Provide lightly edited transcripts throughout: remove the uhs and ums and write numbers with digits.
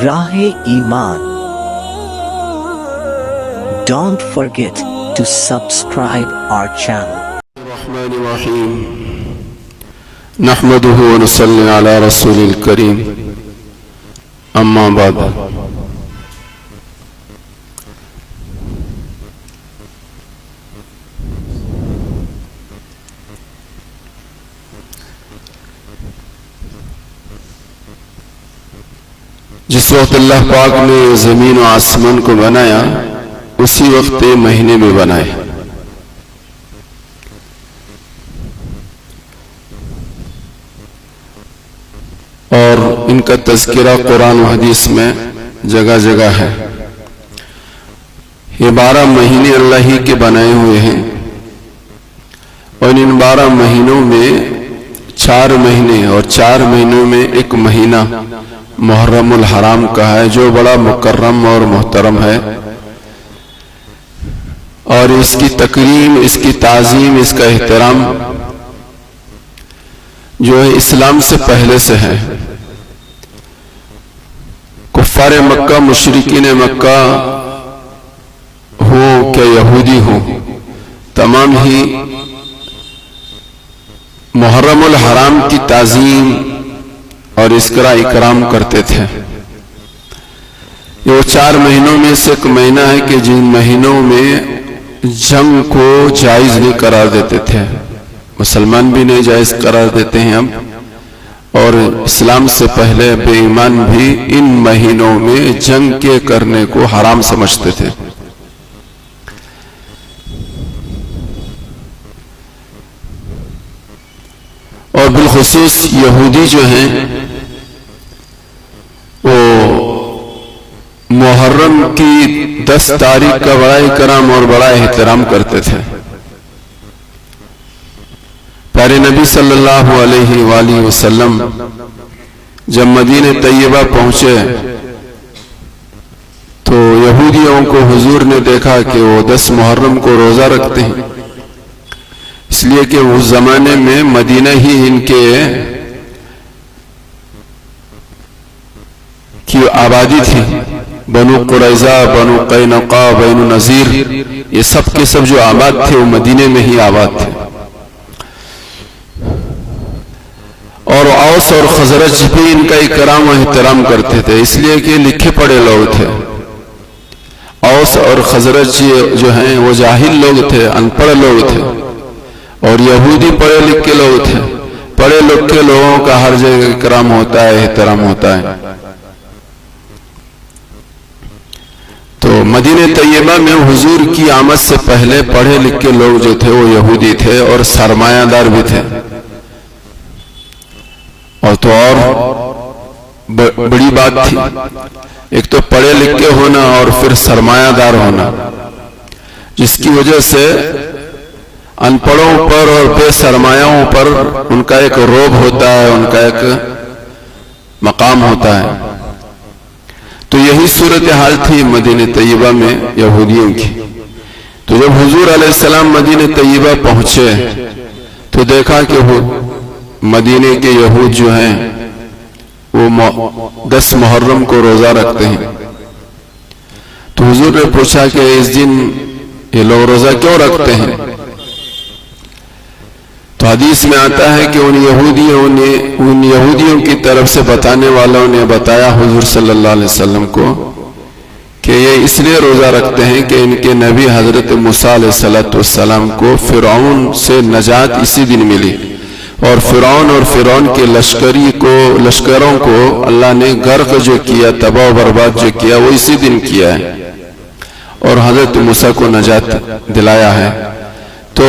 راہ ایمان. Don't forget to subscribe our channel. الرحمن الرحیم نحمده ونصلی علی رسول الکریم اما بعد. جس وقت اللہ پاک نے زمین و آسمان کو بنایا اسی وقت مہینے میں بنائے. اور ان کا تذکرہ قرآن و حدیث میں جگہ جگہ ہے. یہ 12 مہینے اللہ ہی کے بنائے ہوئے ہیں اور ان 12 مہینوں میں 4 مہینے اور 4 مہینوں میں ایک مہینہ محرم الحرام کا ہے جو بڑا مکرم اور محترم ہے. اور اس کی تکریم، اس کی تعظیم، اس کا احترام جو ہے اسلام سے پہلے سے ہے. کفار مکہ، مشرکین مکہ ہوں کہ یہودی ہوں، تمام ہی محرم الحرام کی تعظیم اور اس کا اکرام کرتے تھے. یہ 4 مہینوں میں سے ایک مہینہ ہے کہ جن مہینوں میں جنگ کو جائز نہیں قرار دیتے تھے. مسلمان بھی نہیں جائز قرار دیتے ہیں اب، اور اسلام سے پہلے بے ایمان بھی ان مہینوں میں جنگ کے کرنے کو حرام سمجھتے تھے. اور بالخصوص یہودی جو ہیں وہ محرم کی 10 تاریخ کا بڑا اکرام اور بڑا احترام کرتے تھے. پیارے نبی صلی اللہ علیہ وآلہ وسلم جب مدینہ طیبہ پہنچے تو یہودیوں کو حضور نے دیکھا کہ وہ 10 محرم کو روزہ رکھتے ہیں، اس لیے کہ اس زمانے میں مدینہ ہی ان کے کی آبادی تھی. بنو قریظہ، بنو قینقاع، بنو نذیر، یہ سب کے سب جو آباد تھے وہ مدینہ میں ہی آباد تھے. اور اوس اور خزرج بھی ان کا اکرام و احترام کرتے تھے، اس لیے کہ لکھے پڑھے لوگ تھے. اوس اور خزرج جو ہیں وہ جاہل لوگ تھے، ان پڑھ لوگ تھے، اور یہودی پڑھے لکھے لوگ تھے. پڑھے لکھے لوگوں کا ہر جگہ اکرام ہوتا ہے، احترام ہوتا ہے. تو مدینہ طیبہ میں حضور کی آمد سے پہلے پڑھے لکھے لوگ جو تھے وہ یہودی تھے اور سرمایہ دار بھی تھے. اور تو اور بڑی بات تھی، ایک تو پڑھے لکھے ہونا اور پھر سرمایہ دار ہونا، جس کی وجہ سے ان پڑھوں پر اور بے سرمایوں پر ان کا ایک رعب ہوتا ہے، ان کا ایک مقام ہوتا ہے. تو یہی صورتحال تھی مدینہ طیبہ میں یہودیوں کی. تو جب حضور علیہ السلام مدینہ طیبہ پہنچے تو دیکھا کہ مدینہ کے یہود جو ہیں وہ 10 محرم کو روزہ رکھتے ہیں. تو حضور نے پوچھا کہ اس دن یہ لوگ روزہ کیوں رکھتے ہیں؟ تو حدیث میں آتا ہے کہ ان یہودیوں کی طرف سے بتانے والوں نے بتایا حضور صلی اللہ علیہ وسلم کو کہ یہ اس لیے روزہ رکھتے ہیں کہ ان کے نبی حضرت موسیٰ علیہ السلام کو فرعون سے نجات اسی دن ملی، اور فرعون کے لشکروں کو اللہ نے غرق جو کیا، تباہ و برباد جو کیا، وہ اسی دن کیا ہے اور حضرت موسیٰ کو نجات دلایا ہے. تو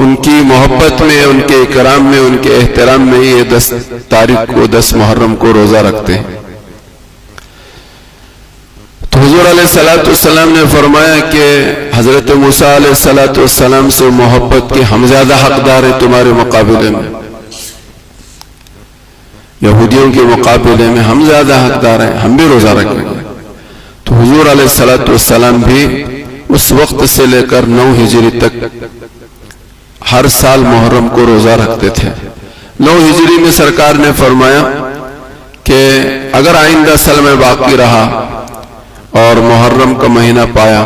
ان کی محبت میں، ان کے اکرام میں، ان کے احترام میں یہ 10 تاریخ کو 10 محرم کو روزہ رکھتے ہیں. تو حضور علیہ السلام نے فرمایا کہ حضرت موسیٰ علیہ السلام سے محبت کے ہم زیادہ حقدار ہیں تمہارے مقابلے میں، یہودیوں کے مقابلے میں ہم زیادہ حقدار ہیں، ہم بھی روزہ رکھیں گے. تو حضور علیہ السلام بھی اس وقت سے لے کر 9 ہجری تک ہر سال محرم کو روزہ رکھتے تھے. 9 ہجری میں سرکار نے فرمایا کہ اگر آئندہ سال میں باقی رہا اور محرم کا مہینہ پایا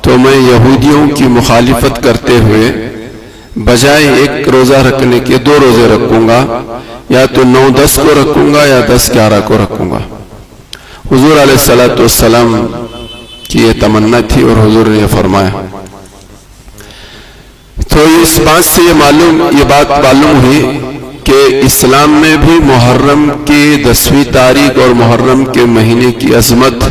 تو میں یہودیوں کی مخالفت کرتے ہوئے بجائے ایک روزہ رکھنے کے 2 روزے رکھوں گا، یا تو 9-10 کو رکھوں گا یا 10-11 کو رکھوں گا۔ حضور علیہ السلام کی یہ تمنا تھی اور حضور نے یہ فرمایا۔ تو اس بات سے یہ بات معلوم ہوئی کہ اسلام میں بھی محرم کی 10ویں تاریخ اور محرم کے مہینے کی عظمت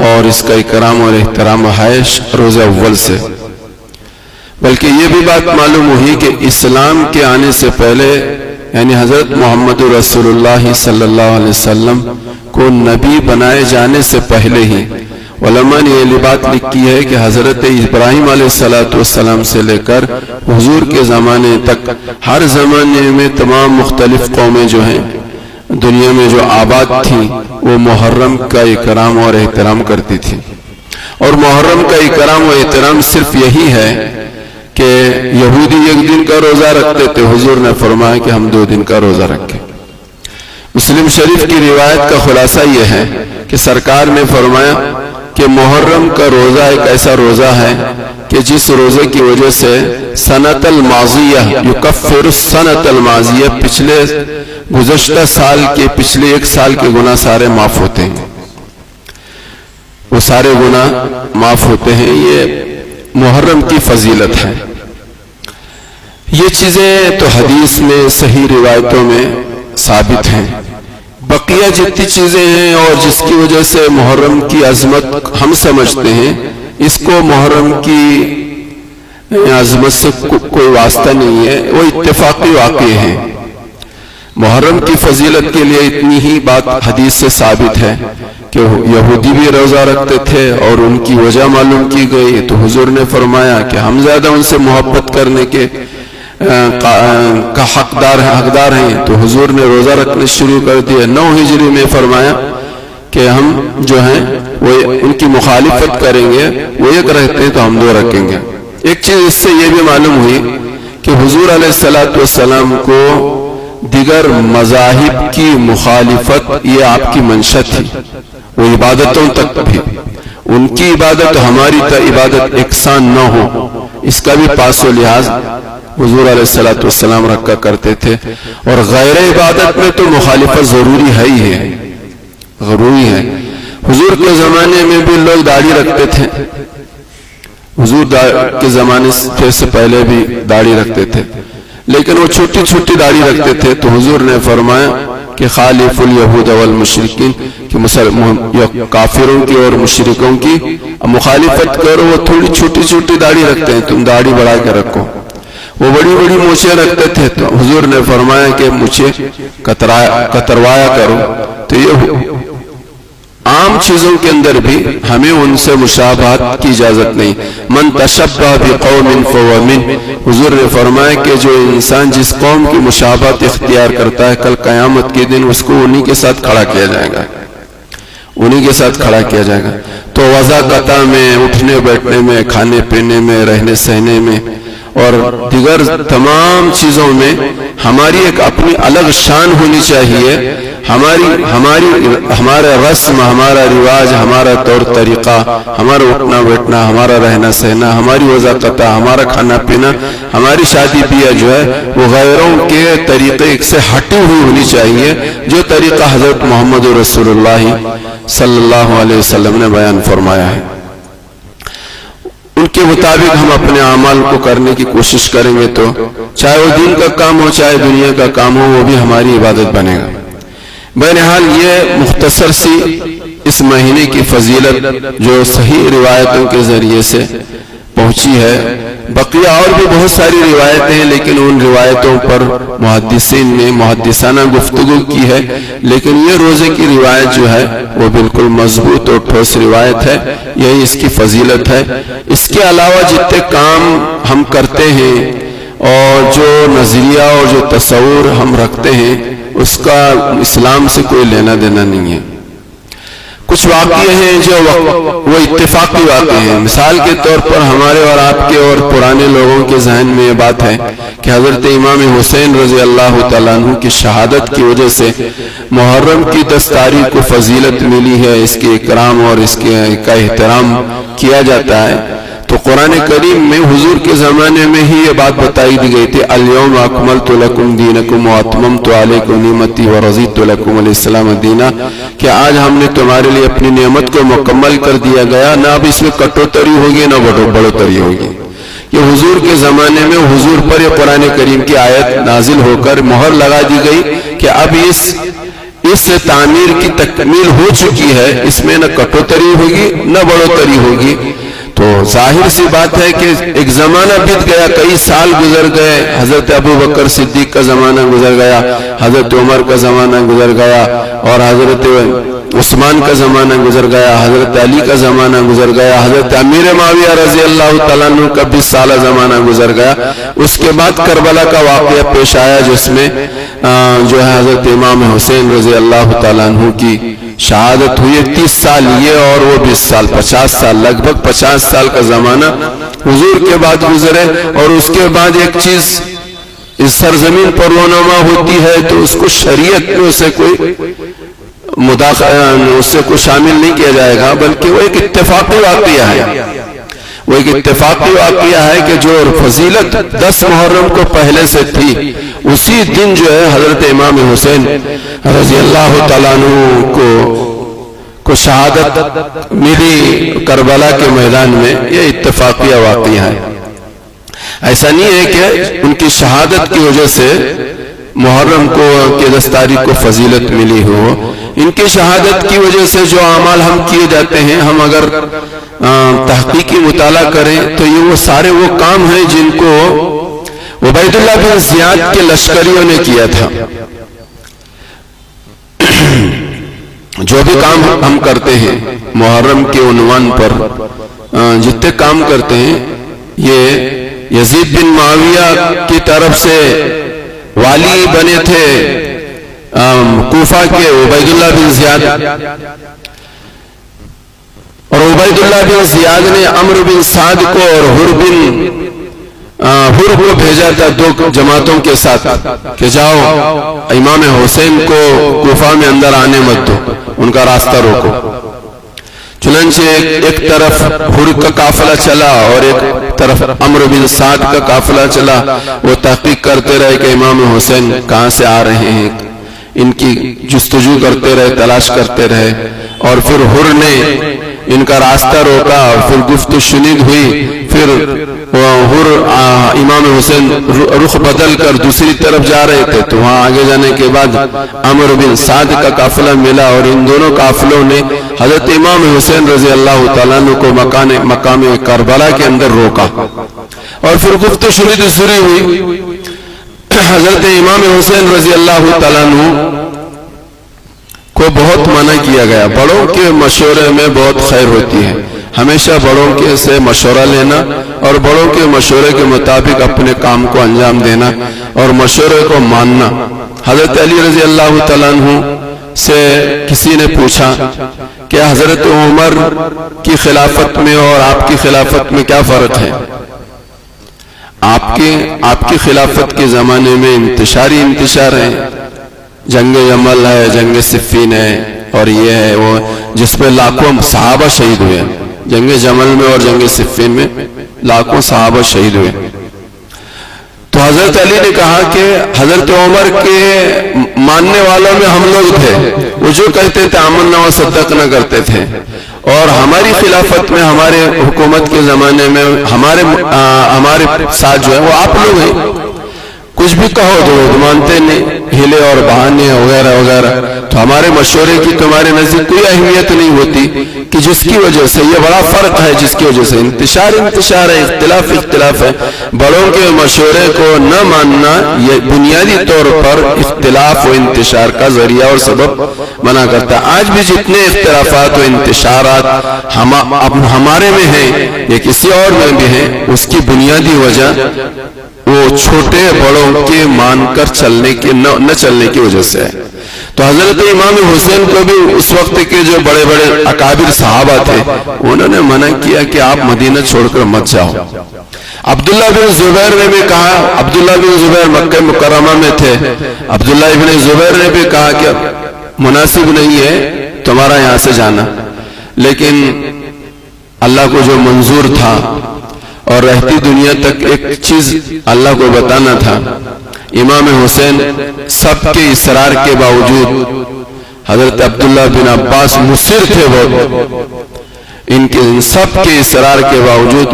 اور اس کا اکرام اور احترام ہے روزہ اول سے۔ بلکہ یہ بھی بات معلوم ہوئی کہ اسلام کے آنے سے پہلے یعنی حضرت محمد رسول اللہ صلی اللہ علیہ وسلم کو نبی بنائے جانے سے پہلے ہی علماء نے یہ بات لکھی ہے کہ حضرت ابراہیم علیہ السلام سے لے کر حضور کے زمانے تک ہر زمانے میں تمام مختلف قومیں جو ہیں دنیا میں جو آباد تھیں وہ محرم کا اکرام اور احترام کرتی تھی۔ اور محرم کا اکرام و احترام صرف یہی ہے کہ یہودی 1 دن کا روزہ رکھتے تھے، حضور نے فرمایا کہ ہم 2 دن کا روزہ رکھیں۔ مسلم شریف کی روایت کا خلاصہ یہ ہے کہ سرکار نے فرمایا کہ محرم کا روزہ ایک ایسا روزہ ہے کہ جس روزے کی وجہ سے سنت الماضیہ یکفر السنت الماضیہ پچھلے گزشتہ سال کے پچھلے 1 سال کے گناہ سارے معاف ہوتے ہیں، وہ سارے گناہ معاف ہوتے ہیں۔ یہ محرم کی فضیلت ہے۔ یہ چیزیں تو حدیث میں صحیح روایتوں میں ثابت ہیں۔ بقیہ جتنی چیزیں ہیں اور جس کی وجہ سے محرم کی عظمت ہم سمجھتے ہیں، اس کو محرم کی عظمت سے کوئی واسطہ نہیں ہے، وہ اتفاقی واقع ہیں۔ محرم کی فضیلت کے لیے اتنی ہی بات حدیث سے ثابت ہے کہ یہودی بھی روزہ رکھتے تھے اور ان کی وجہ معلوم کی گئی تو حضور نے فرمایا کہ ہم زیادہ ان سے محبت کرنے کے کا حقدار ہیں، تو حضور نے روزہ رکھنے شروع کر دیا۔ 9 ہجری میں فرمایا کہ ہم جو ہیں وہ ان کی مخالفت کریں گے، وہ 1 رہتے ہیں تو ہم 2 رکھیں گے۔ ایک چیز اس سے یہ بھی معلوم ہوئی کہ حضور علیہ السلام کو دیگر مذاہب کی مخالفت یہ آپ کی منشا تھی، وہ عبادتوں تک بھی ان کی عبادت ہماری عبادت یکساں نہ ہو، اس کا بھی پاس و لحاظ حضور علیہ السلام رکھا کرتے تھے۔ اور غیر عبادت میں تو مخالفت ضروری ہے ہی ہے، ضروری ہے۔ حضور کے زمانے میں بھی لوگ داڑھی رکھتے تھے، حضور کے زمانے سے پہلے بھی داڑھی رکھتے تھے، لیکن وہ چھوٹی چھوٹی داڑھی رکھتے تھے، تو حضور نے فرمایا کہ خالف الیہود والمشرکین، کہ کافروں کی اور مشرکوں کی مخالفت کرو، وہ تھوڑی چھوٹی چھوٹی داڑھی رکھتے ہیں، تم داڑھی بڑھا کے رکھو۔ وہ بڑی بڑی مونچھیں رکھتے تھے، تو حضور نے فرمایا کہ مجھے کتروایا کرو۔ تو یہ عام چیزوں کے اندر بھی ہمیں ان سے مشابہت کی اجازت نہیں۔ من تشبہ بقوم فہو منہ، حضور نے فرمایا کہ جو انسان جس قوم کی مشابہت اختیار کرتا ہے کل قیامت کے دن اس کو انہی کے ساتھ کھڑا کیا جائے گا، انہی کے ساتھ کھڑا کیا جائے گا۔ تو وضاقتہ میں، اٹھنے بیٹھنے میں، کھانے پینے میں، رہنے سہنے میں اور دیگر تمام چیزوں میں ہماری ایک اپنی الگ شان ہونی چاہیے۔ ہمارا رسم، ہمارا رواج، ہمارا طور طریقہ، ہمارا اٹھنا بیٹھنا، ہمارا رہنا سہنا، ہماری وضاقتہ، ہمارا کھانا پینا، ہماری شادی بیاہ جو ہے وہ غیروں کے طریقے سے ہٹی ہوئی ہونی چاہیے، جو طریقہ حضرت محمد رسول اللہ صلی اللہ علیہ وسلم نے بیان فرمایا ہے۔ ان کے مطابق ہم اپنے اعمال کو کرنے کی کوشش کریں گے تو چاہے وہ دین کا کام ہو چاہے دنیا کا کام ہو، وہ بھی ہماری عبادت بنے گا۔ بہرحال یہ مختصر سی اس مہینے کی فضیلت جو صحیح روایتوں کے ذریعے سے پہنچی ہے۔ بقیہ اور بھی بہت ساری روایتیں ہیں، لیکن ان روایتوں پر محدثین نے محدثانہ گفتگو کی ہے، لیکن یہ روزے کی روایت جو ہے وہ بالکل مضبوط اور ٹھوس روایت ہے، یہی اس کی فضیلت ہے۔ اس کے علاوہ جتنے کام ہم کرتے ہیں اور جو نظریہ اور جو تصور ہم رکھتے ہیں اس کا اسلام سے کوئی لینا دینا نہیں ہے۔ کچھ کچھ واقعے ہیں جو وہ اتفاقی واقعے ہیں. مثال کے طور پر ہمارے اور آپ کے اور پرانے لوگوں کے ذہن میں یہ بات ہے کہ حضرت امام حسین رضی اللہ تعالیٰ عنہ کی شہادت کی وجہ سے محرم کی 10 تاریخ کو فضیلت ملی ہے, اس کے اکرام اور اس کا احترام کیا جاتا ہے. تو قرآن کریم میں حضور کے زمانے میں ہی یہ بات بتائی دی گئی تھی, الیوم اکملت لکم دینکم واتممت علیکم نعمتی ورضیت لکم الاسلام دینا, کہ آج ہم نے تمہارے لیے اپنی نعمت کو مکمل کر دیا گیا, نہ اب اس میں کٹوتری ہوگی نہ بڑھوتری ہوگی. یہ حضور کے زمانے میں حضور پر یہ قرآن کریم کی آیت نازل ہو کر مہر لگا دی گئی کہ اب اس تعمیر کی تکمیل ہو چکی ہے, اس میں نہ کٹوتری ہوگی نہ بڑھوتری ہوگی. تو ظاہر سی بات ہے کہ ایک زمانہ بیت گیا, کئی سال گزر گئے, حضرت ابو بکر صدیق کا زمانہ گزر گیا, حضرت عمر کا زمانہ گزر گیا, اور حضرت عثمان کا زمانہ گزر گیا, حضرت علی کا زمانہ گزر گیا, حضرت امیر معاویہ رضی اللہ تعالیٰ عنہ کا 20 سالہ زمانہ گزر گیا. اس کے بعد کربلا کا واقعہ پیش آیا جس میں جو ہے حضرت امام حسین رضی اللہ تعالیٰ عنہ کی شہادت ہوئی. 30 سال یہ اور وہ 20 سال 50 سال, لگ بھگ 50 سال کا زمانہ حضور کے بعد گزرے. اور اس کے بعد ایک چیز اس سرزمین پر رونما ہوتی ہے تو اس کو شریعت میں اسے کوئی اس سے کوئی شامل نہیں کیا جائے گا, بلکہ وہ ایک اتفاقی واقعہ ہے. وہ ایک اتفاقی واقعہ ہے کہ جو فضیلت 10 محرم کو پہلے سے تھی, اسی دن جو ہے حضرت امام حسین رضی اللہ تعالیٰ عنہ کو شہادت ملی کربلا کے میدان میں. یہ اتفاقی واقعہ ہے. ایسا نہیں ہے کہ ان کی شہادت کی وجہ سے محرم کو کہ 10 تاریخ کو فضیلت ملی ہو. ان کی شہادت کی وجہ سے جو اعمال ہم کیے جاتے ہیں, ہم اگر تحقیقی مطالعہ کریں تو یہ وہ سارے وہ کام ہیں جن کو عبید اللہ بن زیاد کے لشکریوں نے کیا تھا. جو بھی کام ہم کرتے ہیں محرم کے عنوان پر, جتنے کام کرتے ہیں, یہ یزید بن معاویہ کی طرف سے والی بنے تھے کوفہ کے عبید اللہ بن زیاد, اور عبید اللہ بن زیاد نے عمرو بن سعد کو اور حر کو بھیجا تھا 2 جماعتوں کے ساتھ کہ جاؤ امام حسین کو کوفہ میں اندر آنے مت دو, ان کا راستہ روکو. چنانچہ ایک طرف حر کا قافلہ چلا اور ایک طرف عمرو بن سعد کا قافلہ چلا. وہ تحقیق کرتے رہے کہ امام حسین کہاں سے آ رہے ہیں, ان کی جستجو کرتے رہے, تلاش کرتے رہے. اور پھر حر نے ان کا راستہ روکا اور پھر گفتگو شنید ہوئی. پھر حر امام حسین رخ بدل کر دوسری طرف جا رہے تھے, تو وہاں آگے جانے کے بعد عمرو بن سعد کا قافلہ ملا, اور ان دونوں قافلوں نے حضرت امام حسین رضی اللہ تعالیٰ عنہ کو مقام کربلا کے اندر روکا. اور پھر گفتگو شنید شروع ہوئی. حضرت امام حسین رضی اللہ تعالیٰ عنہ کو بہت منع کیا گیا. بڑوں کے مشورے میں بہت خیر ہوتی ہے, ہمیشہ بڑوں کے سے مشورہ لینا اور بڑوں کے مشورے کے مطابق اپنے کام کو انجام دینا اور مشورے کو ماننا. حضرت علی رضی اللہ تعالیٰ عنہ سے کسی نے پوچھا کہ حضرت عمر کی خلافت میں اور آپ کی خلافت میں کیا فرق ہے؟ آپ کی خلافت کے زمانے میں انتشار ہے, جنگ جمل ہے, جنگ صفین ہے, اور یہ ہے وہ جس میں لاکھوں صحابہ شہید ہوئے. جنگ جمل میں اور جنگ صفین میں لاکھوں صحابہ شہید ہوئے. تو حضرت علی نے کہا کہ حضرت عمر کے ماننے والوں میں ہم لوگ تھے, وہ جو کہتے تھے آمنا و صدقنا کرتے تھے, اور ہماری خلافت میں ہمارے حکومت کے زمانے میں ہمارے ساتھ جو ہے وہ آپ لوگ ہیں. کچھ بھی کہو تو مانتے نہیں, ہلے اور بہانے وغیرہ وغیرہ. تو ہمارے مشورے کی تمہارے نزدیک کوئی اہمیت نہیں ہوتی, کہ جس کی وجہ سے یہ بڑا فرق ہے, جس کی وجہ سے انتشار ہے, اختلاف ہے. بڑوں کے مشورے کو نہ ماننا یہ بنیادی طور پر اختلاف و انتشار کا ذریعہ اور سبب بنا کرتا ہے. آج بھی جتنے اختلافات و انتشارات ہمارے میں ہیں یا کسی اور میں بھی ہیں, اس کی بنیادی وجہ وہ چھوٹے بڑوں کے مان کر نہ چلنے کی وجہ سے ہے. تو حضرت امام حسین کو بھی اس وقت کے جو بڑے بڑے اکابر صحابہ تھے انہوں نے منع کیا کہ آپ مدینہ چھوڑ کر مت جاؤ. عبداللہ بن زبیر نے بھی کہا, عبداللہ بن زبیر مکہ مکرمہ میں تھے, عبداللہ بن زبیر نے بھی کہا کہ مناسب نہیں ہے تمہارا یہاں سے جانا, لیکن اللہ کو جو منظور تھا اور رہتی دنیا تک ایک چیز اللہ کو بتانا تھا, امام حسین سب کے اصرار کے باوجود, حضرت عبداللہ بن عباس مصر تھے بہت, ان کے سب کے اصرار کے باوجود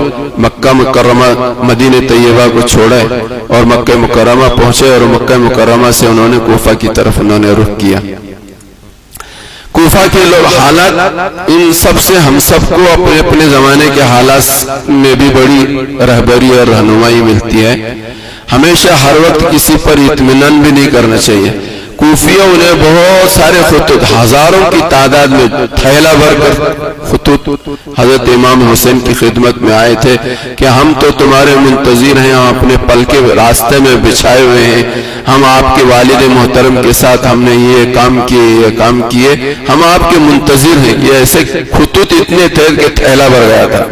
مکہ مکرمہ مدینہ طیبہ کو چھوڑے اور مکہ مکرمہ پہنچے, اور مکہ مکرمہ سے انہوں نے کوفہ کی طرف انہوں نے رخ کیا. کوفہ کے لوگ حالات ان سب سے ہم سب کو اپنے اپنے زمانے کے حالات میں بھی بڑی رہبری اور رہنمائی ملتی ہے. ہمیشہ ہر وقت کسی پر اطمینان بھی نہیں کرنا چاہیے. کوفیوں نے بہت سارے خطوط, ہزاروں کی تعداد میں تھیلا بھر کر خطوط حضرت امام حسین کی خدمت میں آئے تھے کہ ہم تو تمہارے منتظر ہیں, ہم اپنے پل کے راستے میں بچھائے ہوئے ہیں, ہم آپ کے والد محترم کے ساتھ ہم نے یہ کام کیے, یہ کام کیے, ہم آپ کے منتظر ہیں. یہ ایسے خطوط اتنے تھے کہ تھیلا بھر گیا تھا,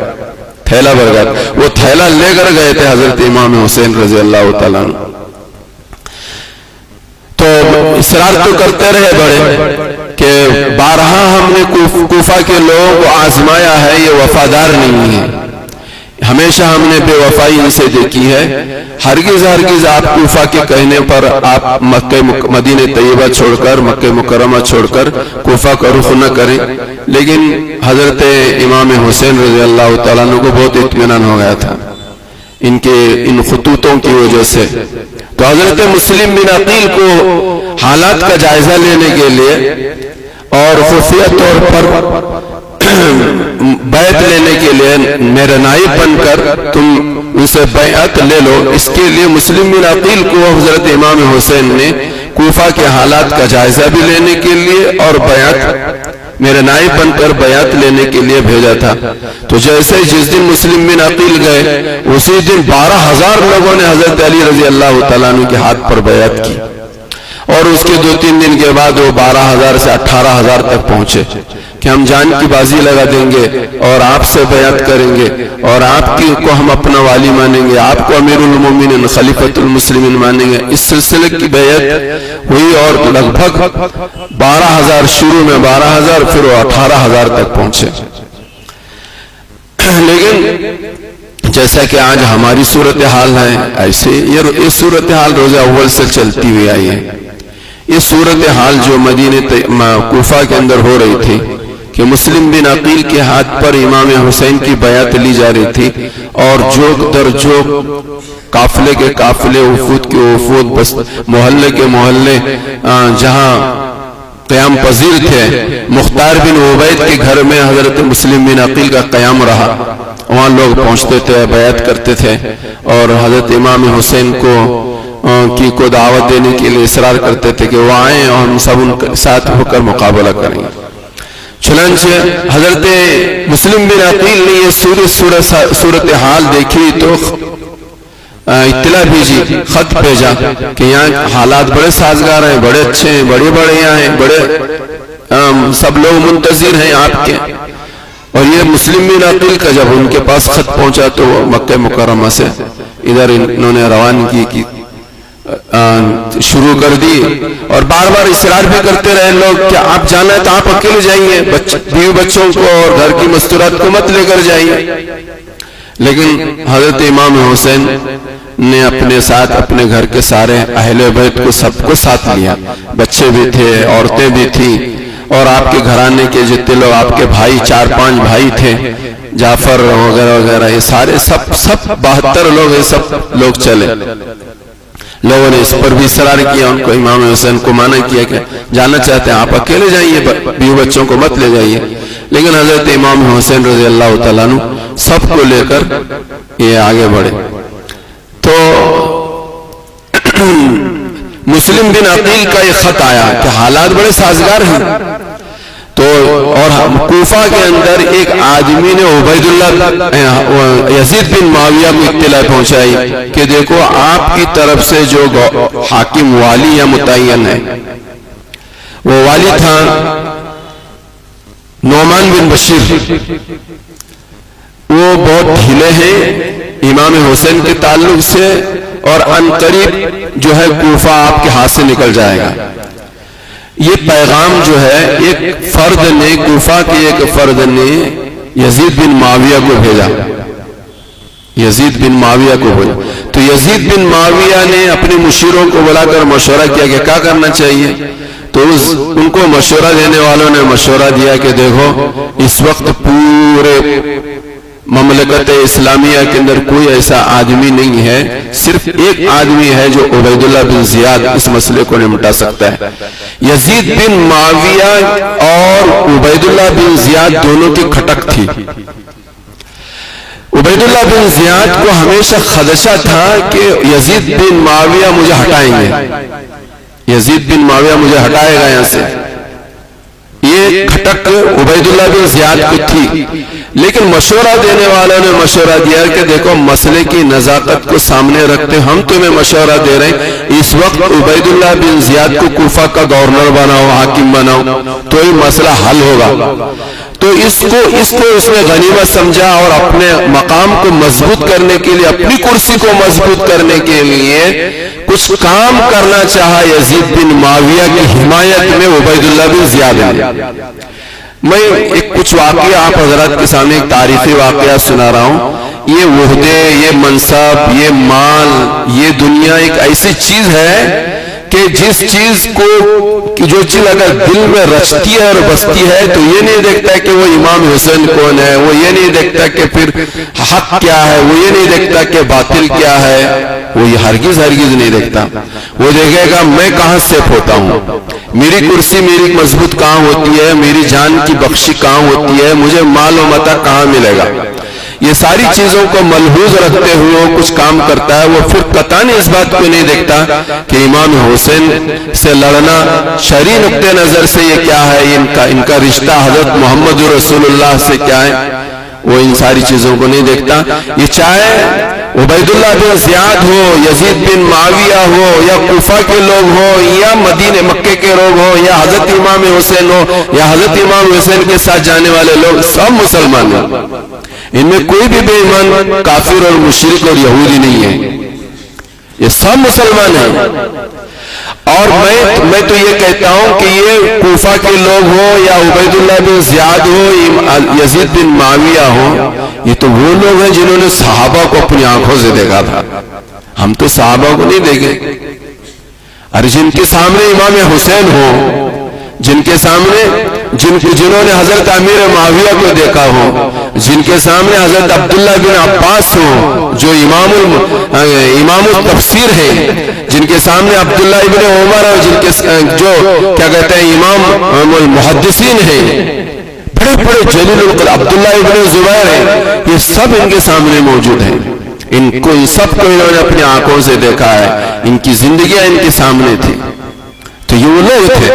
تھیلا بھر گیا. وہ تھیلا لے کر گئے تھے حضرت امام حسین رضی اللہ تعالیٰ عنہ. تو اصرار تو کرتے رہے بڑے کہ بارہا ہم نے کوفہ کے لوگوں کو آزمایا ہے, یہ وفادار نہیں ہے, ہمیشہ ہم نے بے وفائی ان سے دیکھی ہے. ہرگز ہرگز آپ کوفہ کے کہنے پر آپ مدینہ طیبہ چھوڑ کر, مکہ مکرمہ چھوڑ کر کوفہ کا رخ نہ کریں. لیکن حضرت امام حسین رضی اللہ تعالیٰ عنہ کو بہت اطمینان ہو گیا تھا ان کے ان خطوطوں کی وجہ سے. تو حضرت مسلم بن عقیل کو حالات کا جائزہ لینے کے لیے اور خفیہ طور پر بیعت لینے کے لیے میرے نائب بن کر تم ان سے بیعت لے لو, اس کے لیے مسلم بن عقیل کو حضرت امام حسین نے کوفہ کے حالات کا جائزہ بھی لینے کے لیے اور بیعت میرے نائب بن کر بیعت لینے کے لیے بھیجا تھا. تو جیسے جس دن مسلم بن عقیل گئے اسی دن 12,000 لوگوں نے حضرت علی رضی اللہ تعالیٰ عنہ کے ہاتھ پر بیعت کی, اور اس کے 2-3 دن کے بعد وہ 12,000 سے 18,000 تک پہنچے کہ ہم جان کی بازی لگا دیں گے اور آپ سے بیعت کریں گے, اور آپ کی کو ہم اپنا والی مانیں گے, آپ کو امیر المومنین خلیفۃ المسلمین مانیں گے. اس سلسلے کی بیعت ہوئی اور لگ بھگ 12,000, شروع میں 12,000, پھر وہ 18,000 تک پہنچے. لیکن جیسا کہ آج ہماری صورتحال ہے, ایسے یہ صورتحال روز اول سے چلتی ہوئی آئی ہے. یہ صورتحال جو مدینہ کوفہ کے اندر ہو رہی تھی کہ مسلم بن عقیل کے ہاتھ پر امام حسین کی بیعت لی جا رہی تھی, اور جوک در جوک قافلے کے قافلے, وفود کے وفود, محلے کے محلے جہاں قیام پذیر تھے, مختار بن عبید کے گھر میں حضرت مسلم بن عقیل کا قیام رہا, وہاں لوگ پہنچتے تھے, بیعت کرتے تھے, اور حضرت امام حسین کو دعوت دینے کے لیے اصرار کرتے تھے کہ وہ آئیں اور ہم سب ان کے ساتھ ہو کر مقابلہ کریں گے. چنانچہ حضرت مسلم بن عقیل نے یہ صورتحال دیکھی تو اطلاع بھیجی, خط بھیجا کہ یہاں حالات بڑے سازگار ہیں, بڑے اچھے ہیں, بڑے بڑے یہاں ہیں, بڑے سب لوگ منتظر ہیں آپ کے. اور یہ مسلم بن عقیل کا جب ان کے پاس خط پہنچا تو وہ مکہ مکرمہ سے ادھر انہوں نے روانگی کی شروع کر دی, اور بار بار اصرار بھی کرتے رہے لوگ کہ آپ جانا ہے تو آپ اکیلے جائیے, بیوی بچوں کو اور گھر کی مستورات کو مت لے کر جائیے. لیکن حضرت امام حسین نے اپنے ساتھ اپنے گھر کے سارے اہل بیت کو سب کو ساتھ لیا, بچے بھی تھے, عورتیں بھی تھیں, اور آپ کے گھرانے کے جتنے لوگ, آپ کے بھائی 4-5 بھائی تھے, جعفر وغیرہ وغیرہ, یہ سارے سب 72 لوگ, یہ سب لوگ چلے. لوگوں نے اس پر بھی اصرار کیا, ان کو امام حسین کو منع کیا کہ جانا چاہتے ہیں آپ اکیلے جائیے, بیوی بچوں کو مت لے جائیے. لیکن حضرت امام حسین رضی اللہ تعالیٰ عنہ سب کو لے کر یہ آگے بڑھے. تو مسلم بن عقیل کا یہ خط آیا کہ حالات بڑے سازگار ہیں. تو اور کوفہ کے اندر ایک آدمی نے عبیداللہ یزید بن معاویہ کو اطلاع پہنچائی کہ دیکھو آپ کی طرف سے جو حاکم والی یا متعین ہے وہ والی تھا نعمان بن بشیر، وہ بہت ڈھیلے ہیں امام حسین کے تعلق سے، اور عن قریب جو ہے کوفہ آپ کے ہاتھ سے نکل جائے گا۔ یہ پیغام جو ہے ایک فرد نے، کوفہ کے ایک فرد نے یزید بن معاویہ کو بھیجا، یزید بن معاویہ کو بھیجا۔ تو یزید بن معاویہ نے اپنے مشیروں کو بلا کر مشورہ کیا کہ کیا کرنا چاہیے۔ تو ان کو مشورہ دینے والوں نے مشورہ دیا کہ دیکھو اس وقت پورے مملکت اسلامیہ کے اندر کوئی ایسا آدمی نہیں ہے، صرف ایک آدمی ہے جو عبیداللہ بن زیاد اس مسئلے کو نمٹا سکتا ہے۔ یزید بن معاویہ اور عبیداللہ بن زیاد دونوں کی کھٹک تھی۔ عبیداللہ بن زیاد کو ہمیشہ خدشہ تھا کہ یزید بن معاویہ مجھے ہٹائیں گے، یزید بن معاویہ مجھے ہٹائے گا یہاں سے۔ یہ کھٹک عبیداللہ بن زیاد کو تھی، لیکن مشورہ دینے والوں نے مشورہ دیا کہ دیکھو مسئلے کی نزاکت کو سامنے رکھتے ہم تمہیں مشورہ دے رہے ہیں، اس وقت عبیداللہ بن زیاد کو کوفہ کا گورنر بناؤ، حاکم بناؤ تو یہ مسئلہ حل ہوگا۔ تو اس کو اس نے غنیمت سمجھا اور اپنے مقام کو مضبوط کرنے کے لیے، اپنی کرسی کو مضبوط کرنے کے لیے کچھ کام کرنا چاہا یزید بن معاویہ کی حمایت میں عبیداللہ بن زیاد نے۔ میں ایک کچھ واقعہ آپ حضرات کے سامنے ایک تاریخی واقعہ سنا رہا ہوں۔ یہ وحدے، یہ منصب، یہ مال، یہ دنیا ایک ایسی چیز ہے کہ جس چیز کو، جو چیز اگر دل میں رچتی ہے اور بستی ہے تو یہ نہیں دیکھتا کہ وہ امام حسین کون ہے، وہ یہ نہیں دیکھتا کہ پھر حق کیا ہے، وہ یہ نہیں دیکھتا کہ باطل کیا ہے، وہ یہ ہرگز نہیں دیکھتا۔ وہ دیکھے گا میں کہاں سیف ہوتا ہوں، میری کرسی میری مضبوط کہاں ہوتی ہے، میری جان کی بخشی کہاں ہوتی ہے، مجھے مال و متاع کہاں ملے گا۔ یہ ساری چیزوں کو ملحوظ رکھتے ہوئے کچھ کام کرتا ہے۔ وہ پھر قطعاً اس بات کو نہیں دیکھتا کہ امام حسین سے لڑنا شرعی نقطہ نظر سے یہ کیا ہے، ان کا رشتہ حضرت محمد رسول اللہ سے کیا ہے، وہ ان ساری چیزوں کو نہیں دیکھتا۔ یہ چاہے عبیداللہ بن زیاد ہو، یزید بن معاویہ ہو، یا کوفہ کے لوگ ہو، یا مدینہ مکے کے لوگ ہو، یا حضرت امام حسین ہو، یا حضرت امام حسین کے ساتھ جانے والے لوگ، سب مسلمان ہیں۔ ان میں کوئی بھی بے ایمان، کافر اور مشرک اور یہودی نہیں ہے، یہ سب مسلمان ہیں۔ اور میں تو یہ کہتا ہوں کہ یہ کوفہ کے لوگ ہو، یا عبیداللہ بن زیاد ہو، یزید بن معاویہ ہو، یہ تو وہ لوگ ہیں جنہوں نے صحابہ کو اپنی آنکھوں سے دیکھا تھا۔ ہم تو صحابہ کو نہیں دیکھے۔ اور جن کے سامنے امام حسین ہو، جن کے سامنے جنہوں نے حضرت امیر معاویہ کو دیکھا ہو، جن کے سامنے حضرت عبداللہ بن عباس ہو جو امام التفسیر ہے، جن کے سامنے عبداللہ ابن عمر اور جن کے جو کیا کہتے ہیں امام المحدثین ہیں، بڑے بڑے جلیل القدر عبداللہ ابن زبیر ہیں، یہ سب ان کے سامنے موجود ہیں۔ ان سب کو انہوں نے اپنی آنکھوں سے دیکھا ہے، ان کی زندگیاں ان کے سامنے تھی۔ تو یہ وہ لوگ تھے۔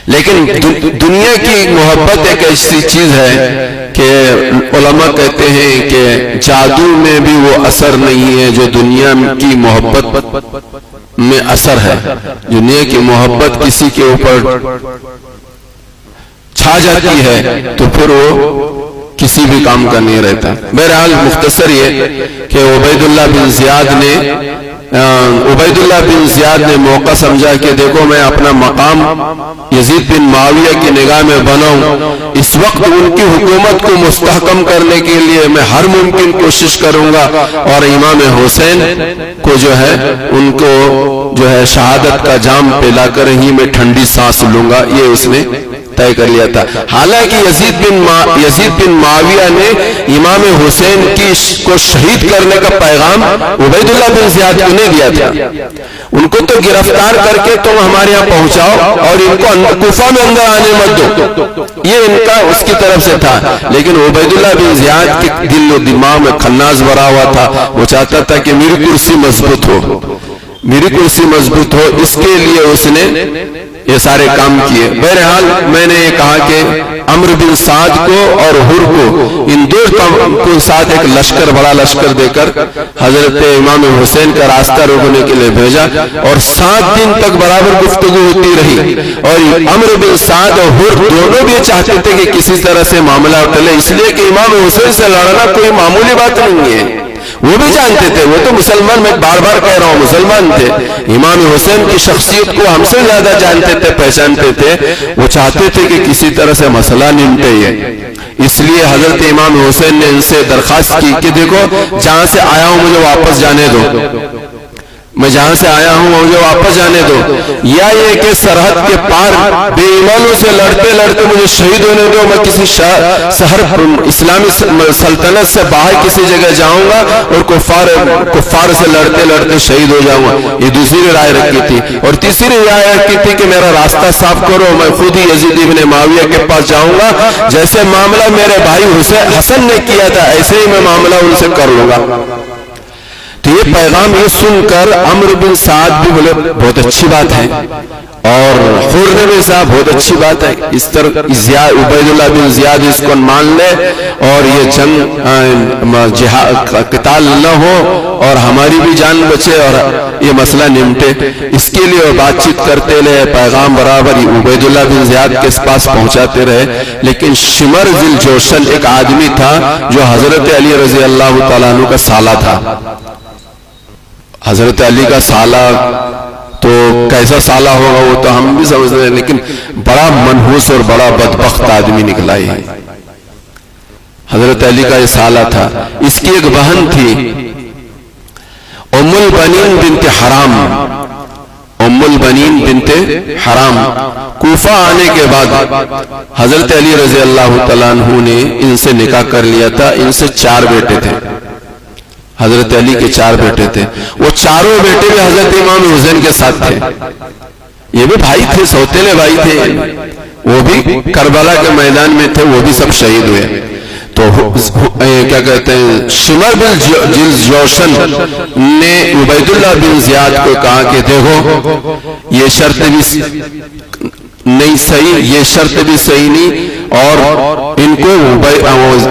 لیکن دنیا کی محبت ایک ایسی چیز ہے کہ علماء کہتے ہیں کہ جادو میں بھی وہ اثر نہیں ہے جو دنیا کی محبت میں اثر ہے۔ دنیا کی محبت کسی کے اوپر چھا جاتی ہے تو پھر وہ کسی بھی کام کا نہیں رہتا۔ بہرحال مختصر یہ کہ عبیداللہ بن زیاد نے موقع سمجھا کہ دیکھو میں اپنا مقام یزید بن معاویہ کی نگاہ میں بناؤں، اس وقت ان کی حکومت کو مستحکم کرنے کے لیے میں ہر ممکن کوشش کروں گا، اور امام حسین کو جو ہے ان کو جو ہے شہادت کا جام پلا کر ہی میں ٹھنڈی سانس لوں گا، یہ اس نے طے کر لیا تھا۔ حالانکہ یزید بن معاویہ نے امام حسین کو شہید کرنے کا پیغام عبیداللہ بن زیاد کو نہیں دیا تھا۔ ان کو تو گرفتار کر کے تم ہمارے یہاں پہنچاؤ اور ان کو کوفہ میں اندر آنے مت دو، یہ ان کا اس کی طرف سے تھا۔ لیکن عبیداللہ بن زیاد کے دل و دماغ میں خناس بھرا ہوا تھا، وہ چاہتا تھا کہ میری کرسی مضبوط ہو، میری کرسی مضبوط ہو، اس کے لیے اس نے یہ سارے کام کیے۔ بہرحال میں نے یہ کہا کہ عمرو بن سعد کو اور حر کو، ان دو کو ساتھ ایک لشکر، بڑا لشکر دے کر حضرت امام حسین کا راستہ روکنے کے لیے بھیجا، اور 7 دن تک برابر گفتگو ہوتی رہی، اور عمرو بن سعد اور حر دونوں بھی چاہتے تھے کہ کسی طرح سے معاملہ ٹلے، اس لیے کہ امام حسین سے لڑنا کوئی معمولی بات نہیں ہے، وہ بھی جانتے تھے، وہ تو مسلمان، میں بار بار کہہ رہا ہوں، مسلمان تھے، امام حسین کی شخصیت کو ہم سے زیادہ جانتے تھے، پہچانتے تھے، وہ چاہتے تھے کہ کسی طرح سے مسئلہ نمٹے یہ، اس لیے حضرت امام حسین نے ان سے درخواست کی کہ دیکھو جہاں سے آیا ہوں مجھے واپس جانے دو، میں جہاں سے آیا ہوں مجھے واپس جانے دو، یا یہ کہ سرحد کے پار بے ایمانوں سے لڑتے لڑتے مجھے شہید ہونے دو، میں کسی شہر اسلامی سلطنت سے باہر کسی جگہ جاؤں گا اور کفار سے لڑتے لڑتے شہید ہو جاؤں گا، یہ دوسری رائے رکھی تھی، اور تیسری رائے رکھی تھی کہ میرا راستہ صاف کرو، میں خود ہی یزید ابن معاویہ کے پاس جاؤں گا، جیسے معاملہ میرے بھائی حسن نے کیا تھا ایسے ہی میں معاملہ ان سے کر لوں گا۔ تو یہ پیغام یہ سن کر عمرو بن سعد بھی بولے بہت اچھی بات ہے، اور حر نے بھی صاحب بہت اچھی بات ہے، اس طرح عبید اللہ بن زیاد اس کو مان لے اور یہ جنگ قتال نہ ہو اور ہماری بھی جان بچے اور یہ مسئلہ نمٹے، اس کے لیے وہ بات چیت کرتے رہے، پیغام برابر عبید اللہ بن زیاد کے پاس پہنچاتے رہے، لیکن شمر ذی الجوشن ایک آدمی تھا جو حضرت علی رضی اللہ تعالیٰ عنہ کا سالہ تھا۔ حضرت علی کا سالہ تو کیسا سالہ ہوگا وہ تو ہم بھی سمجھتے ہیں، لیکن بڑا منحوس اور بڑا بدبخت آدمی نکلا ہے۔ حضرت علی کا یہ سالہ تھا، اس کی ایک بہن تھی ام البنین بنت حرام، ام البنین بنت حرام، کوفہ آنے کے بعد حضرت علی رضی اللہ تعالیٰ عنہ نے ان سے نکاح کر لیا تھا، ان سے 4 بیٹے تھے، حضرت علی کے 4 بیٹے تھے، وہ چاروں بیٹے بھی حضرت امام حسین کے ساتھ تھے، یہ بھی بھائی تھے، سوتیلے بھائی تھے، وہ بھی کربلا کے میدان میں تھے، وہ بھی سب شہید ہوئے۔ تو کیا کہتے ہیں شمر بن جوشن نے عبید اللہ بن زیاد کو کہا کہ دیکھو یہ شرط بھی نہیں صحیح، یہ شرط بھی صحیح نہیں، اور ان کو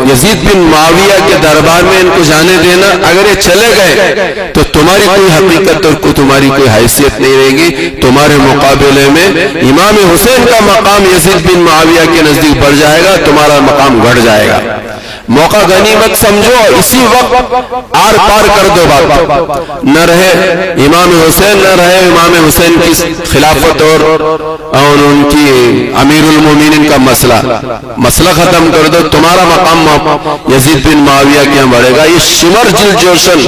یزید بن معاویہ کے دربار میں ان کو جانے دینا، اگر یہ چلے گئے تو تمہاری کوئی حقیقت اور تمہاری کوئی حیثیت نہیں رہے گی، تمہارے مقابلے میں امام حسین کا مقام یزید بن معاویہ کے نزدیک بڑھ جائے گا، تمہارا مقام گھٹ جائے گا، موقع غنیمت سمجھو، اسی وقت آر پار کر دو بات، نہ رہے امام حسین، نہ رہے امام حسین کی خلافت اور ان کی امیر المومنین کا مسئلہ ختم کر دو، تمہارا مقام یزید بن معاویہ کے یہاں بڑھے گا۔ یہ شمر ذی الجوشن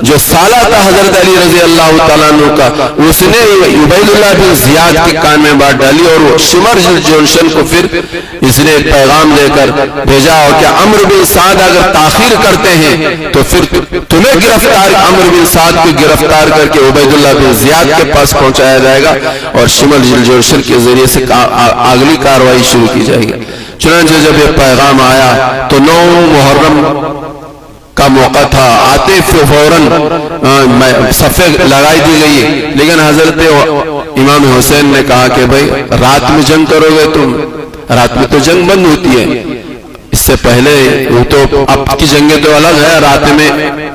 جو سالہ تھا حضرت علی رضی اللہ تعالیٰ عنہ کا، اس نے عبید اللہ بن زیاد کے کان میں بات ڈالی، اور شمر ذی الجوشن کو پھر اس نے ایک پیغام دے کر بھیجا، اور کیا عمرو بن سعد اگر تاخیر کرتے ہیں تو پھر تمہیں گرفتار، عمرو بن سعد کو گرفتار کر کے عبید اللہ بن زیاد کے پاس پہنچایا جائے گا، اور شمر ذی الجوشن کے ذریعے سے اگلی کارروائی شروع کی جائے گی۔ چنانچہ جب یہ پیغام آیا تو 9 محرم کا موقع تھا، آتے فوراً صفیں لگائی دی گئی، لیکن حضرت امام حسین نے کہا کہ بھائی رات میں جنگ کرو گے تم، رات میں تو جنگ بند ہوتی ہے، اس سے پہلے وہ تو اب کی جنگیں تو الگ ہے، رات میں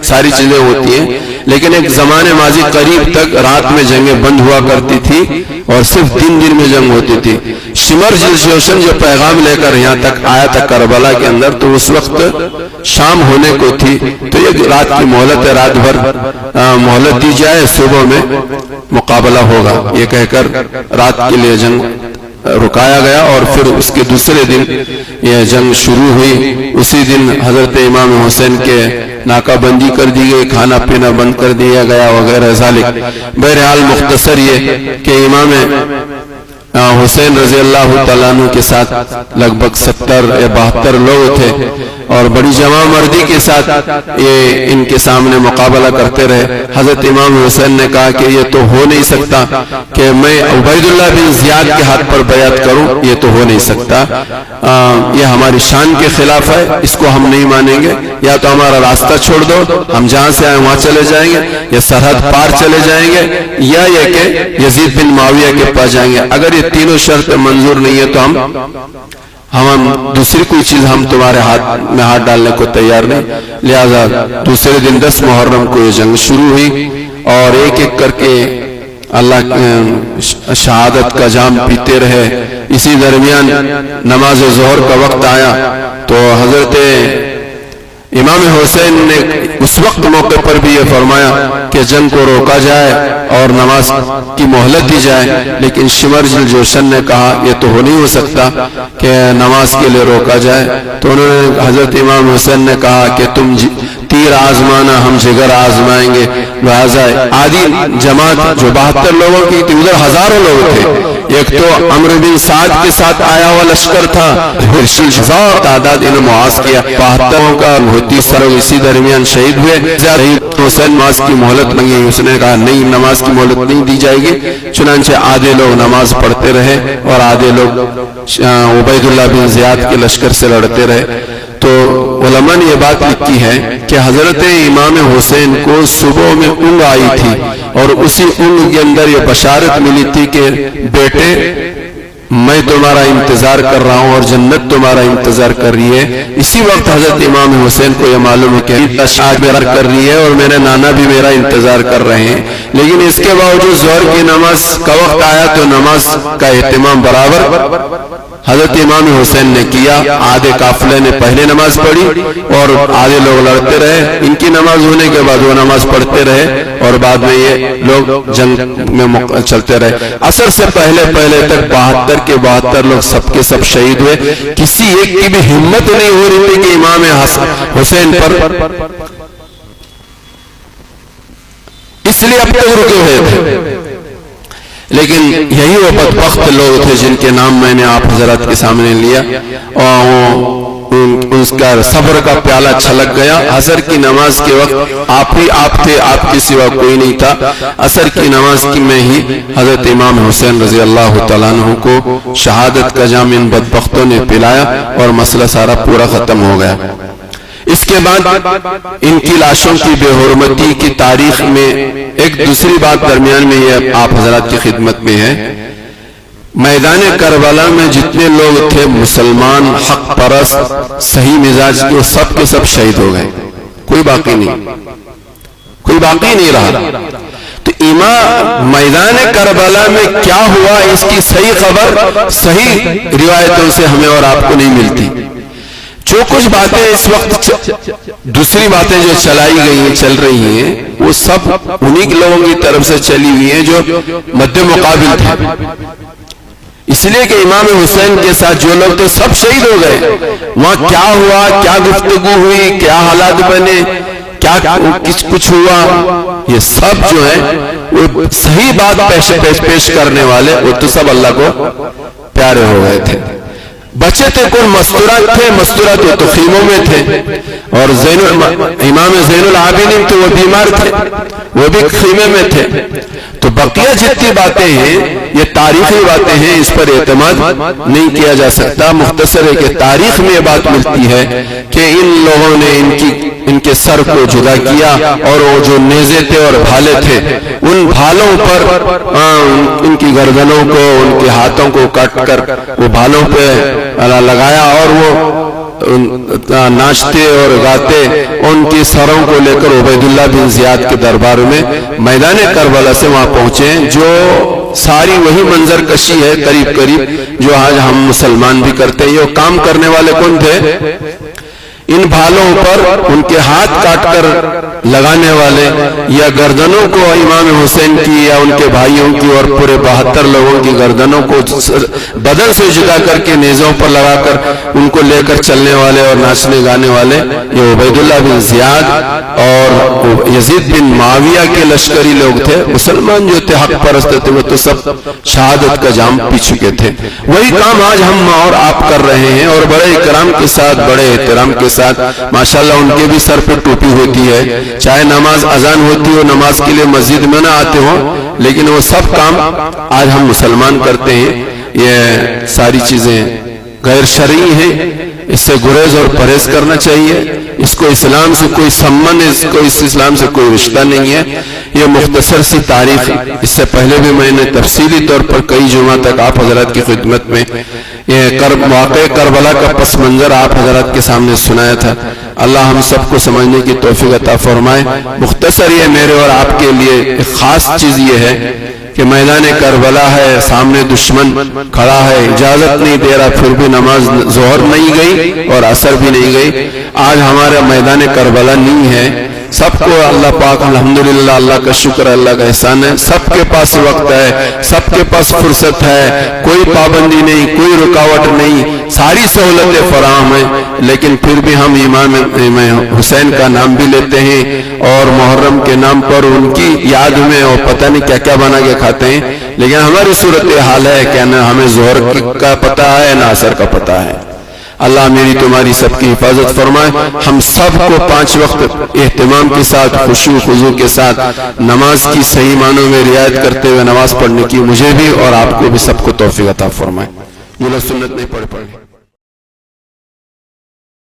ساری چیزیں ہوتی ہیں، لیکن ایک زمانے ماضی قریب تک رات میں جنگیں بند ہوا کرتی تھی اور صرف دن میں جنگ ہوتی تھی۔ شمر ذی الجوشن جو پیغام لے کر یہاں تک آیا تھا کربلا کے اندر، تو اس وقت شام ہونے کو تھی، تو یہ رات کی مہلت ہے، رات بھر مہلت دی جائے، صبح میں مقابلہ ہوگا، یہ کہہ کر رات کے لیے جنگ رکایا گیا، اور پھر اس کے دوسرے دن یہ جنگ شروع ہوئی۔ اسی دن حضرت امام حسین کے ناکہ بندی کر دی گئی، کھانا پینا بند کر دیا گیا وغیرہ ذالک۔ بہرحال مختصر یہ کہ امام حسین رضی اللہ تعالیٰ عنہ کے ساتھ لگ بھگ 70 یا 72 لوگ تھے، اور بڑی جمع مردی کے ساتھ یہ ان کے سامنے مقابلہ کرتے رہے۔ حضرت امام حسین نے کہا کہ یہ تو ہو نہیں سکتا کہ میں عبید اللہ بن زیاد کے ہاتھ پر بیعت کروں، یہ تو ہو نہیں سکتا، یہ ہماری شان کے خلاف ہے، اس کو ہم نہیں مانیں گے، یا تو ہمارا راستہ چھوڑ دو، ہم جہاں سے آئے وہاں چلے جائیں گے، یا سرحد پار چلے جائیں گے، یا یہ کہ یزید بن معاویہ کے پاس جائیں گے۔ اگر یہ تینوں شرط منظور نہیں ہے تو ہم دوسری کوئی چیز ہم تمہارے ہاتھ میں ہاتھ ڈالنے کو تیار نہیں. لہذا دوسرے دن 10 محرم کو یہ جنگ شروع ہوئی اور ایک ایک کر کے اللہ شہادت کا جام پیتے رہے. اسی درمیان نماز ظہر کا وقت آیا تو حضرت امام حسین نے اس وقت موقع پر بھی یہ فرمایا کہ جنگ کو روکا جائے اور نماز کی مہلت دی جائے. لیکن شمر الجوشن نے کہا یہ تو ہو نہیں ہو سکتا کہ نماز کے لیے روکا جائے. تو انہوں نے حضرت امام حسین نے کہا کہ تم تیر آزمانا ہم جگر آزمائیں گے. لہذا آدھی جماعت جو 72 لوگوں کی تھی ادھر ہزاروں لوگ تھے. ایک تو عمرو بن سعد کے ساتھ آیا ہوا لشکر تھا, ہزار تعداد انہوں معاذ کیا. 72 کا ہوتی سر اسی درمیان شہید ہوئے. حسین نماز کی مہلت مانگی, اس نے کہا نہیں نماز کی مہلت نہیں دی جائے گی. چنانچہ آدھے لوگ نماز پڑھتے رہے اور آدھے لوگ عبید اللہ بن زیاد کے لشکر سے لڑتے رہے. تو علماء نے یہ بات لکھی ہے کہ حضرت امام حسین کو صبح میں اونگ آئی تھی اور اسی اونگ کے اندر یہ بشارت ملی تھی کہ بیٹے میں تمہارا انتظار کر رہا ہوں اور جنت تمہارا انتظار کر رہی ہے. اسی وقت حضرت امام حسین کو یہ معلوم ہے کہ آج میرا کر رہی ہے اور میرے نانا بھی میرا انتظار کر رہے ہیں. لیکن اس کے باوجود ظہر کی نماز کا وقت آیا تو نماز کا اہتمام برابر حضرت امام حسین نے کیا. آدھے قافلے نے پہلے نماز پڑھی اور آدھے لوگ لڑتے رہے. ان کی نماز ہونے کے بعد وہ نماز پڑھتے رہے اور بعد میں یہ لوگ جنگ میں چلتے رہے. عصر سے پہلے تک 72 کے 72 لوگ سب کے سب شہید ہوئے. کسی ایک کی بھی ہمت نہیں ہو رہی تھی کہ امام حسین پر اس لیے اب تک رکے ہوئے تھے. لیکن یہی وہ بدبخت لوگ تھے جن کے نام میں نے آپ حضرات کے سامنے لیا اور اس کا صبر کا پیالہ چھلک گیا. عصر کی نماز کے وقت آپ ہی آپ تھے, آپ کے سوا کوئی نہیں تھا. عصر کی نماز کی میں ہی حضرت امام حسین رضی اللہ تعالیٰ عنہ کو شہادت کا جام ان بدبختوں نے پلایا اور مسئلہ سارا پورا ختم ہو گیا. اس کے بعد ان کی لاشوں کی بے حرمتی کی تاریخ میں ایک دوسری بات درمیان میں یہ آپ حضرات کی خدمت میں ہے. میدان کربلا میں جتنے لوگ تھے مسلمان حق پرست صحیح مزاج کے, وہ سب کے سب شہید ہو گئے. کوئی باقی نہیں رہا. تو میدان کربلا میں کیا ہوا اس کی صحیح خبر صحیح روایتوں سے ہمیں اور آپ کو نہیں ملتی. جو کچھ باتیں اس وقت دوسری باتیں جو چلائی گئی ہیں چل رہی ہیں وہ سب انہی لوگوں کی طرف سے چلی ہوئی ہیں جو مد مقابل تھے. اس لیے کہ امام حسین کے ساتھ جو لوگ تھے سب شہید ہو گئے. وہاں کیا ہوا, کیا گفتگو ہوئی, کیا حالات بنے, کیا کچھ ہوا, یہ سب جو ہے وہ صحیح بات پیش کرنے والے وہ تو سب اللہ کو پیارے ہو گئے تھے. بچے تھے کون مستورات تھے, مستورات تو خیموں میں تھے. اور امام زین العابدین تو وہ بیمار تھے, وہ بھی خیمے میں تھے. تو بقیہ جتنی باتیں ہیں یہ تاریخی باتیں ہیں, اس پر اعتماد نہیں کیا جا سکتا. مختصر ہے کہ تاریخ میں یہ بات ملتی ہے کہ ان لوگوں نے ان کے سر کو جدا کیا اور وہ جو نیزے تھے اور بھالے تھے ان بھالوں پر ان کی گردنوں کو ان کے ہاتھوں کو کاٹ کر وہ بھالوں پہ لگایا اور وہ ناچتے اور گاتے ان کی سروں کو لے کر عبید اللہ بن زیاد کے دربار میں میدان کربلا سے وہاں پہنچے. جو ساری وہی منظر کشی ہے قریب جو آج ہم مسلمان بھی کرتے ہیں. یہ کام کرنے والے کون تھے؟ ان بھالوں پر ان کے ہاتھ کاٹ کر لگانے والے یا گردنوں کو امام حسین کی یا ان کے بھائیوں کی اور پورے 72 لوگوں کی گردنوں کو بدن سے جدا کر کے نیزوں پر لگا کر ان کو لے کر چلنے والے اور ناچنے گانے والے یہ عبید اللہ بن زیاد اور یزید بن معاویہ کے لشکری لوگ تھے. مسلمان جو تھے حق پرست تھے وہ تو سب شہادت کا جام پی چکے تھے. وہی کام آج ہم اور آپ کر رہے ہیں اور بڑے اکرام کے ساتھ بڑے احترام کے ساتھ. ماشاءاللہ ان کے بھی سر پہ ٹوپی ہوتی ہے, چاہے نماز اذان ہوتی ہو نماز کے لیے مسجد میں نہ آتے ہوں, لیکن وہ سب کام آج ہم مسلمان کرتے ہیں. یہ ساری چیزیں غیر شرعی ہیں, اس سے گریز اور پرہیز کرنا چاہیے. اس کو اسلام سے کوئی سمن, اس کو اس اسلام سے کوئی رشتہ نہیں ہے. یہ مختصر سی تاریخ, اس سے پہلے بھی میں نے تفصیلی طور پر کئی جمعہ تک آپ حضرات کی خدمت میں یہ واقع کربلا کا پس منظر آپ حضرات کے سامنے سنایا تھا. اللہ ہم سب کو سمجھنے کی توفیق عطا فرمائے. مختصر یہ میرے اور آپ کے لیے ایک خاص چیز یہ ہے کہ میدان کربلا ہے, سامنے دشمن کھڑا ہے, اجازت نہیں دے رہا, پھر بھی نماز ظہر نہیں گئی اور عصر بھی نہیں گئی. آج ہمارا میدان کربلا نہیں ہے. سب کو اللہ پاک الحمدللہ, اللہ کا شکر, اللہ کا احسان ہے, سب کے پاس وقت ہے, سب کے پاس فرصت ہے, کوئی پابندی نہیں, کوئی رکاوٹ نہیں, ساری سہولتیں فراہم ہیں. لیکن پھر بھی ہم امام حسین کا نام بھی لیتے ہیں اور محرم کے نام پر ان کی یاد میں اور پتہ نہیں کیا کیا بنا کے کھاتے ہیں. لیکن ہماری صورتحال ہے کہ نہ ہمیں ظہر کا پتہ ہے نہ عصر کا پتہ ہے. اللہ میری تمہاری سب کی حفاظت فرمائے. ہم سب کو 5 وقت اہتمام کے ساتھ, خشوع خضوع کے ساتھ نماز کی صحیح معنوں میں رعایت کرتے ہوئے نماز پڑھنے کی مجھے بھی اور آپ کو بھی سب کو توفیق عطا فرمائے. یہ سنت نہیں پڑھ